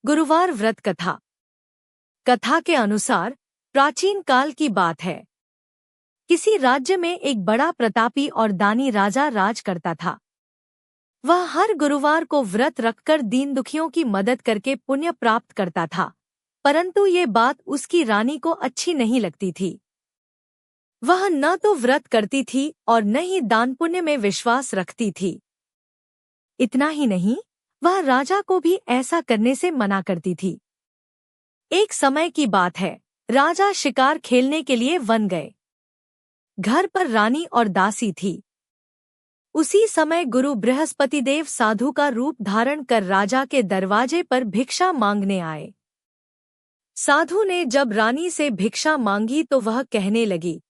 गुरुवार व्रत कथा। कथा के अनुसार प्राचीन काल की बात है। किसी राज्य में एक बड़ा प्रतापी और दानी राजा राज करता था। वह हर गुरुवार को व्रत रखकर दीन दुखियों की मदद करके पुण्य प्राप्त करता था, परंतु ये बात उसकी रानी को अच्छी नहीं लगती थी। वह न तो व्रत करती थी और न ही दान पुण्य में विश्वास रखती थी। इतना ही नहीं, वह राजा को भी ऐसा करने से मना करती थी। एक समय की बात है, राजा शिकार खेलने के लिए वन गए। घर पर रानी और दासी थी। उसी समय गुरु बृहस्पति देव साधु का रूप धारण कर राजा के दरवाजे पर भिक्षा मांगने आए। साधु ने जब रानी से भिक्षा मांगी तो वह कहने लगी,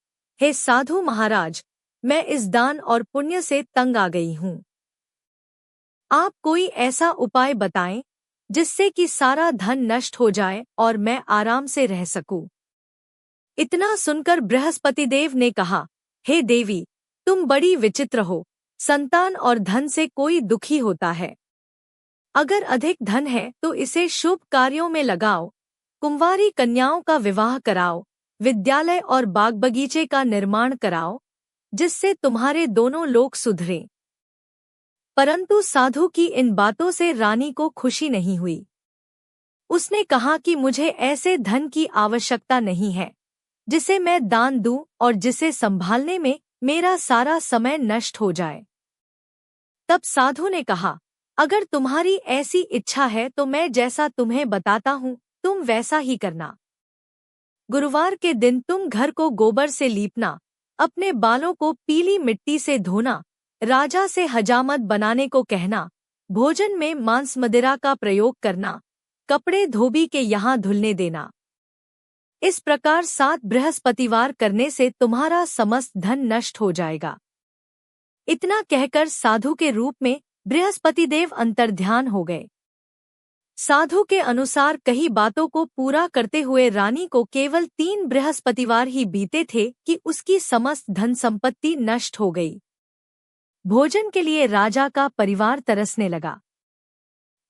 हे साधु महाराज, मैं इस दान और पुण्य से तंग आ गई हूँ। आप कोई ऐसा उपाय बताएं जिससे कि सारा धन नष्ट हो जाए और मैं आराम से रह सकूं। इतना सुनकर बृहस्पति देव ने कहा, हे देवी, तुम बड़ी विचित्र हो। संतान और धन से कोई दुखी होता है। अगर अधिक धन है तो इसे शुभ कार्यों में लगाओ, कुंवारी कन्याओं का विवाह कराओ, विद्यालय और बाग बगीचे का निर्माण कराओ, जिससे तुम्हारे दोनों लोग सुधरें। परंतु साधु की इन बातों से रानी को खुशी नहीं हुई। उसने कहा कि मुझे ऐसे धन की आवश्यकता नहीं है जिसे मैं दान दूं और जिसे संभालने में मेरा सारा समय नष्ट हो जाए। तब साधु ने कहा, अगर तुम्हारी ऐसी इच्छा है तो मैं जैसा तुम्हें बताता हूँ तुम वैसा ही करना। गुरुवार के दिन तुम घर को गोबर से लीपना, अपने बालों को पीली मिट्टी से धोना, राजा से हजामत बनाने को कहना, भोजन में मांस मदिरा का प्रयोग करना, कपड़े धोबी के यहाँ धुलने देना। इस प्रकार 7 बृहस्पतिवार करने से तुम्हारा समस्त धन नष्ट हो जाएगा। इतना कहकर साधु के रूप में बृहस्पति देव अंतर्ध्यान हो गए। साधु के अनुसार कई बातों को पूरा करते हुए रानी को केवल 3 बृहस्पतिवार ही बीते थे कि उसकी समस्त धन संपत्ति नष्ट हो गई। भोजन के लिए राजा का परिवार तरसने लगा।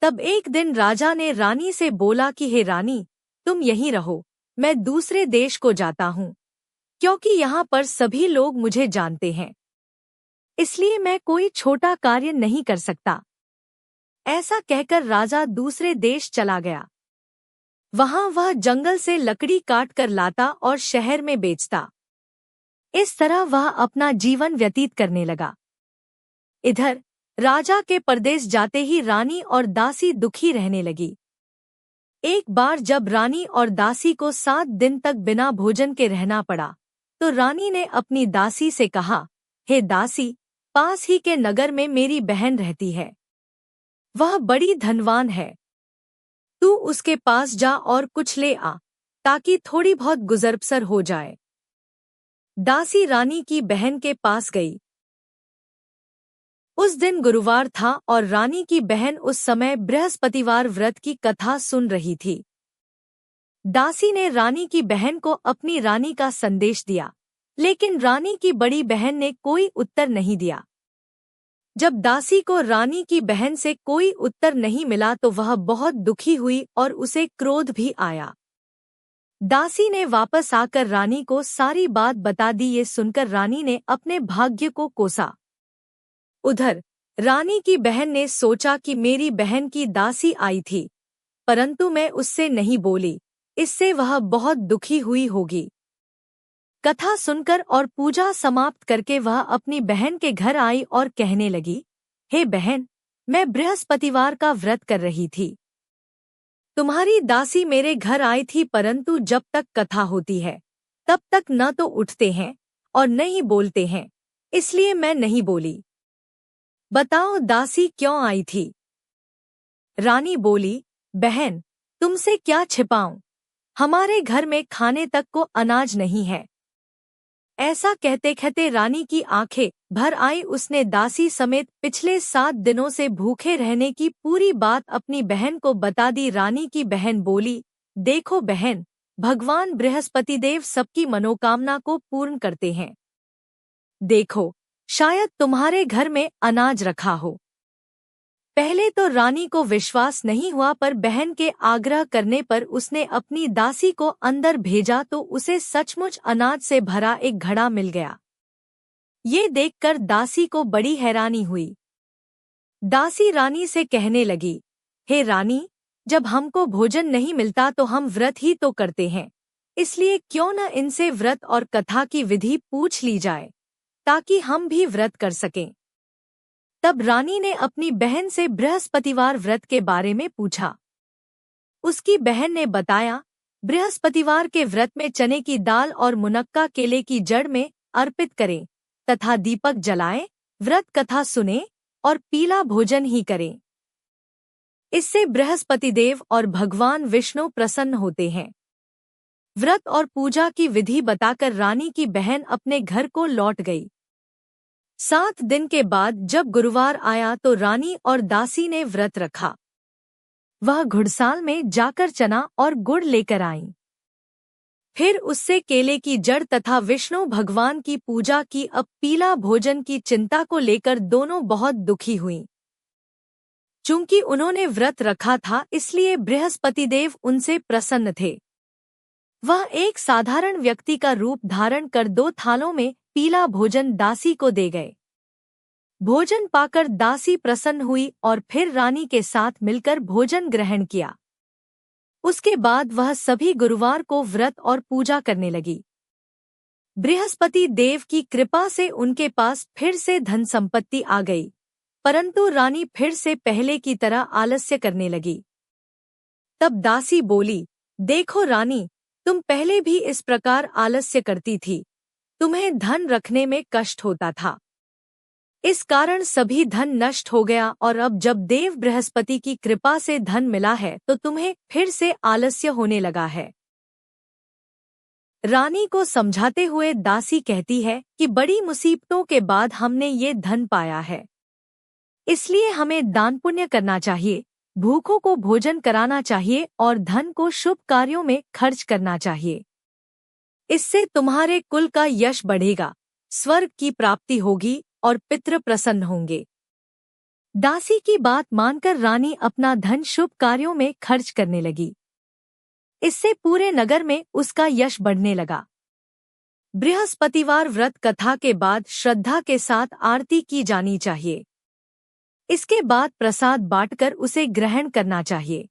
तब एक दिन राजा ने रानी से बोला कि हे रानी, तुम यहीं रहो, मैं दूसरे देश को जाता हूँ, क्योंकि यहाँ पर सभी लोग मुझे जानते हैं, इसलिए मैं कोई छोटा कार्य नहीं कर सकता। ऐसा कहकर राजा दूसरे देश चला गया। वहाँ वह जंगल से लकड़ी काट कर लाता और शहर में बेचता। इस तरह वह अपना जीवन व्यतीत करने लगा। इधर राजा के परदेश जाते ही रानी और दासी दुखी रहने लगी। एक बार जब रानी और दासी को 7 दिन तक बिना भोजन के रहना पड़ा, तो रानी ने अपनी दासी से कहा, हे दासी, पास ही के नगर में मेरी बहन रहती है। वह बड़ी धनवान है। तू उसके पास जा और कुछ ले आ, ताकि थोड़ी बहुत गुजर-बसर हो जाए। दासी रानी की बहन के पास गई। उस दिन गुरुवार था और रानी की बहन उस समय बृहस्पतिवार व्रत की कथा सुन रही थी। दासी ने रानी की बहन को अपनी रानी का संदेश दिया, लेकिन रानी की बड़ी बहन ने कोई उत्तर नहीं दिया। जब दासी को रानी की बहन से कोई उत्तर नहीं मिला तो वह बहुत दुखी हुई और उसे क्रोध भी आया। दासी ने वापस आकर रानी को सारी बात बता दी। ये सुनकर रानी ने अपने भाग्य को कोसा। उधर रानी की बहन ने सोचा कि मेरी बहन की दासी आई थी, परंतु मैं उससे नहीं बोली, इससे वह बहुत दुखी हुई होगी। कथा सुनकर और पूजा समाप्त करके वह अपनी बहन के घर आई और कहने लगी, हे बहन, मैं बृहस्पतिवार का व्रत कर रही थी। तुम्हारी दासी मेरे घर आई थी, परंतु जब तक कथा होती है तब तक न तो उठते हैं और न ही बोलते हैं, इसलिए मैं नहीं बोली। बताओ दासी क्यों आई थी? रानी बोली, बहन, तुमसे क्या छिपाऊं, हमारे घर में खाने तक को अनाज नहीं है। ऐसा कहते कहते रानी की आंखें भर आई। उसने दासी समेत पिछले 7 दिनों से भूखे रहने की पूरी बात अपनी बहन को बता दी। रानी की बहन बोली, देखो बहन, भगवान बृहस्पति देव सबकी मनोकामना को पूर्ण करते हैं। देखो, शायद तुम्हारे घर में अनाज रखा हो। पहले तो रानी को विश्वास नहीं हुआ, पर बहन के आग्रह करने पर उसने अपनी दासी को अंदर भेजा तो उसे सचमुच अनाज से भरा एक घड़ा मिल गया। ये देखकर दासी को बड़ी हैरानी हुई। दासी रानी से कहने लगी, हे रानी, जब हमको भोजन नहीं मिलता तो हम व्रत ही तो करते हैं, इसलिए क्यों न इनसे व्रत और कथा की विधि पूछ ली जाए ताकि हम भी व्रत कर सकें। तब रानी ने अपनी बहन से बृहस्पतिवार व्रत के बारे में पूछा। उसकी बहन ने बताया, बृहस्पतिवार के व्रत में चने की दाल और मुनक्का केले की जड़ में अर्पित करें तथा दीपक जलाएं, व्रत कथा सुने और पीला भोजन ही करें। इससे बृहस्पति देव और भगवान विष्णु प्रसन्न होते हैं। व्रत और पूजा की विधि बताकर रानी की बहन अपने घर को लौट गई। 7 दिन के बाद जब गुरुवार आया तो रानी और दासी ने व्रत रखा। वह घुड़साल में जाकर चना और गुड़ लेकर आईं। फिर उससे केले की जड़ तथा विष्णु भगवान की पूजा की। अब पीला भोजन की चिंता को लेकर दोनों बहुत दुखी हुईं। चूंकि उन्होंने व्रत रखा था इसलिए बृहस्पति देव उनसे प्रसन्न थे। वह एक साधारण व्यक्ति का रूप धारण कर 2 थालों में पीला भोजन दासी को दे गए। भोजन पाकर दासी प्रसन्न हुई और फिर रानी के साथ मिलकर भोजन ग्रहण किया। उसके बाद वह सभी गुरुवार को व्रत और पूजा करने लगी। बृहस्पति देव की कृपा से उनके पास फिर से धन संपत्ति आ गई, परंतु रानी फिर से पहले की तरह आलस्य करने लगी। तब दासी बोली, देखो रानी, तुम पहले भी इस प्रकार आलस्य करती थी। तुम्हें धन रखने में कष्ट होता था, इस कारण सभी धन नष्ट हो गया, और अब जब देव बृहस्पति की कृपा से धन मिला है तो तुम्हें फिर से आलस्य होने लगा है। रानी को समझाते हुए दासी कहती है कि बड़ी मुसीबतों के बाद हमने ये धन पाया है, इसलिए हमें दान पुण्य करना चाहिए, भूखों को भोजन कराना चाहिए और धन को शुभ कार्यों में खर्च करना चाहिए। इससे तुम्हारे कुल का यश बढ़ेगा, स्वर्ग की प्राप्ति होगी और पितृ प्रसन्न होंगे। दासी की बात मानकर रानी अपना धन शुभ कार्यों में खर्च करने लगी। इससे पूरे नगर में उसका यश बढ़ने लगा। बृहस्पतिवार व्रत कथा के बाद श्रद्धा के साथ आरती की जानी चाहिए। इसके बाद प्रसाद बांटकर उसे ग्रहण करना चाहिए।